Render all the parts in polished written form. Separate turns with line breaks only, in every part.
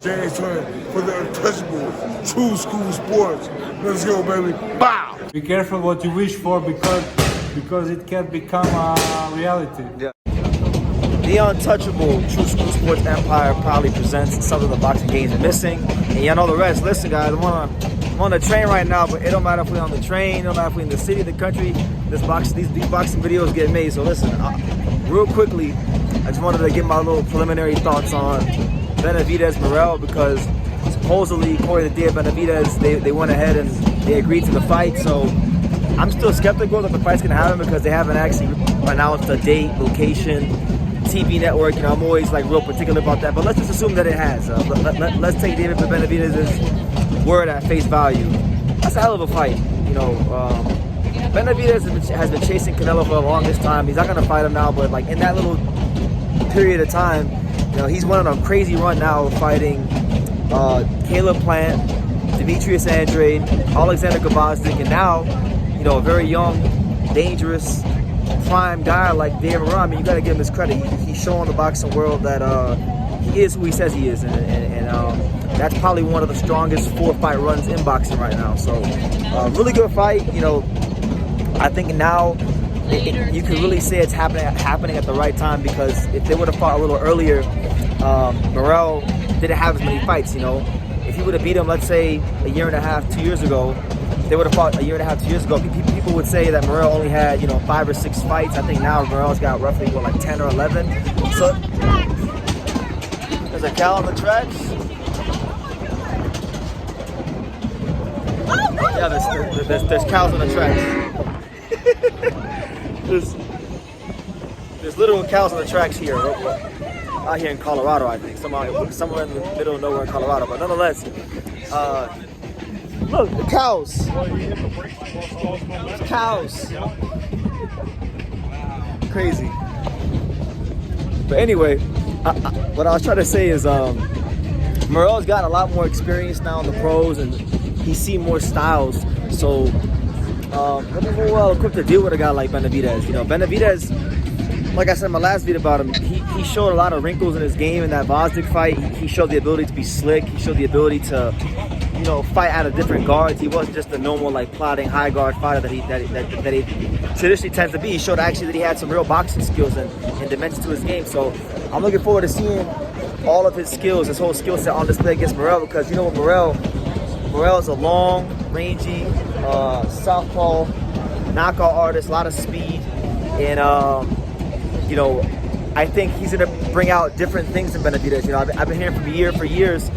James Turner for the untouchable, true school sports. Let's go, baby. Bow!
Be careful what you wish for because it can become a reality.
Yeah. The untouchable True School Sports Empire proudly presents something the boxing games are missing. And y'all know the rest. Listen, guys, I'm on the train right now, but it don't matter if we're on the train, it don't matter if we're in the city, the country. These boxing videos get made. So listen, real quickly, I just wanted to give my little preliminary thoughts on Benavidez Morrell, because supposedly, according to David Benavidez, they went ahead and they agreed to the fight. So I'm still skeptical that the fight's gonna happen because they haven't actually announced a date, location, TV network. You know, I'm always like real particular about that. But let's just assume that it has. Let's take David Benavidez's word at face value. That's a hell of a fight. You know, Benavidez has been chasing Canelo for the longest time. He's not gonna fight him now, but like in that little period of time, you know, he's went on a crazy run now, fighting Caleb Plant, Demetrius Andrade, Alexander Gvozdyk, and now, you know, a very young, dangerous, prime guy like David Morrell. I mean, you got to give him his credit. He's showing the boxing world that he is who he says he is, and that's probably one of the strongest 4-fight runs in boxing right now. So, really good fight. You know, I think now you can really say it's happening at the right time, because if they would have fought a little earlier, Morrell didn't have as many fights. You know, if he would have beat him, let's say a year and a half, 2 years ago, they would have fought a year and a half, 2 years ago. People would say that Morrell only had, you know, 5 or 6 fights. I think now Morrell's got roughly like 10 or 11. So there's a cow on the tracks. Yeah, there's cows on the tracks. There's literal cows on the tracks here, out here in Colorado, I think. Somewhere in the middle of nowhere in Colorado. But nonetheless, look, the cows. Cows. Crazy. But anyway, what I was trying to say is Morrell's got a lot more experience now in the pros, and he's seen more styles. So he'll be more well equipped to deal with a guy like Benavidez. You know, Benavidez, like I said in my last video about him, he showed a lot of wrinkles in his game in that Gvozdyk fight. He showed the ability to be slick. He showed the ability to, you know, fight out of different guards. He wasn't just a normal, like, plodding high guard fighter that he traditionally tends to be. He showed actually that he had some real boxing skills and dimension to his game. So I'm looking forward to seeing all of his skills, his whole skill set on display against Morrell, because you know what, Morrell is a long, rangy, southpaw knockout artist, a lot of speed, and you know, I think he's gonna bring out different things in Benavidez. You know, I've been hearing for years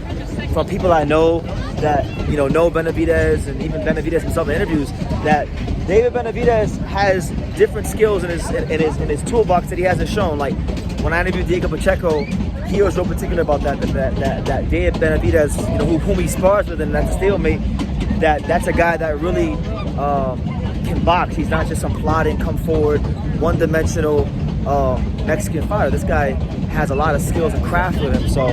from people I know that, you know Benavidez, and even Benavidez himself in interviews, that David Benavidez has different skills in his toolbox that he hasn't shown. Like when I interviewed Diego Pacheco, he was real particular about that David Benavidez, you know, whom he spars with, and that's a stalemate. That's a guy that really can box. He's not just some plodding, come forward, one-dimensional Mexican fighter. This guy has a lot of skills and craft with him. So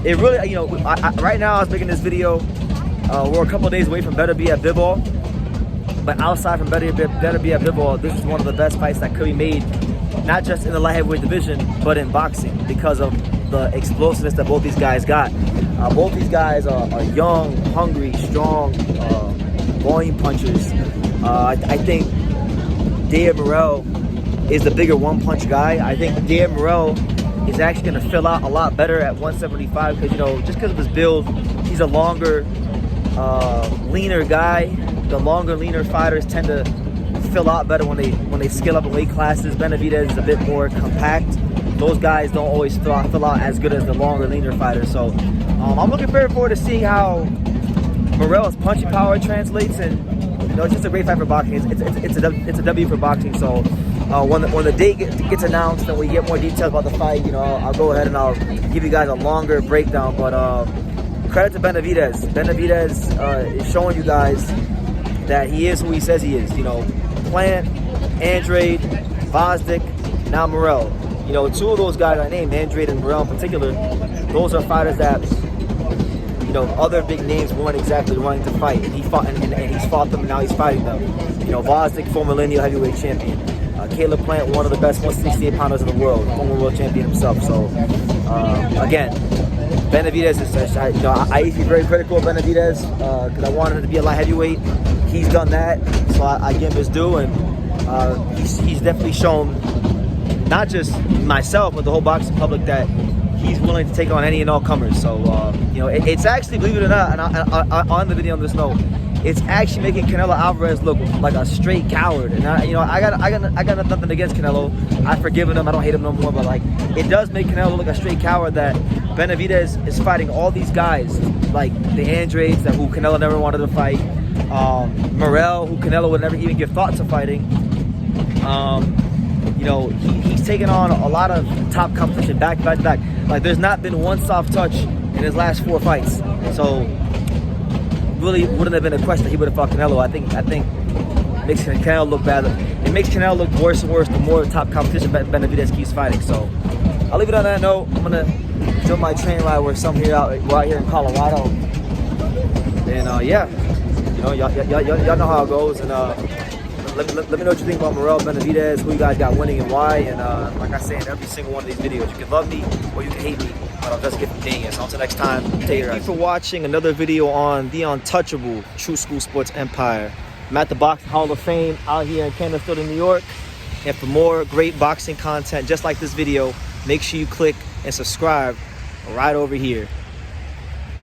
it really, you know, right now I was making this video. We're a couple of days away from Better Be at Bivol, but outside from Better Be at Bivol, this is one of the best fights that could be made, not just in the light heavyweight division, but in boxing, because of the explosiveness that both these guys got. Both these guys are young, hungry, strong, volume punchers. I think David Morrell is the bigger one-punch guy. I think David Morrell is actually going to fill out a lot better at 175, because, you know, just because of his build, he's a longer, leaner guy. The longer, leaner fighters tend to fill out better when they scale up in weight classes. Benavidez is a bit more compact. Those guys don't always fill out as good as the longer, leaner fighters. So I'm looking very forward to seeing how Morrell's punching power translates, and you know, it's just a great fight for boxing. It's a W for boxing. So when the date gets announced and we get more details about the fight, you know, I'll go ahead and I'll give you guys a longer breakdown. But credit to Benavidez. Benavidez is showing you guys that he is who he says he is. You know, Plant, Andrade, Gvozdyk, now Morrell. You know, two of those guys I named, Andrade and Morrell in particular, those are fighters that, you know, other big names weren't exactly wanting to fight, and he fought, and he's fought them, and now he's fighting them. You know, Gvozdyk, former lineal heavyweight champion. Caleb Plant, one of the best 168 pounders in the world, former world champion himself. So, again, Benavidez is, I used to be very critical of Benavidez because I wanted him to be a light heavyweight. He's done that, so I give him his due, and he's definitely shown, not just myself, but the whole boxing public, that he's willing to take on any and all comers. So, it's actually, believe it or not, and on the video on this note, it's actually making Canelo Alvarez look like a straight coward. And I got nothing against Canelo. I've forgiven him. I don't hate him no more. But like, it does make Canelo look like a straight coward that Benavidez is fighting all these guys, like the Andrades, who Canelo never wanted to fight, Morrell, who Canelo would never even give thought to fighting. He's taken on a lot of top competition back to back. Like, there's not been one soft touch in his last 4 fights. So really wouldn't have been a question that he would have fought Canelo. I think it makes Canelo look bad. It makes Canelo look worse and worse the more top competition Benavidez keeps fighting. So I'll leave it on that note. I'm gonna do my train ride. We're out here in Colorado, and y'all know how it goes. And let me know what you think about Morrell, Benavidez, who you guys got winning and why. And like I say in every single one of these videos, you can love me or you can hate me, but I'll just get the thing. So until next time, take care. Thank you for watching another video on the untouchable True School Sports Empire. I'm at the Boxing Hall of Fame out here in Canterfield, New York. And for more great boxing content just like this video, make sure you click and subscribe right over here.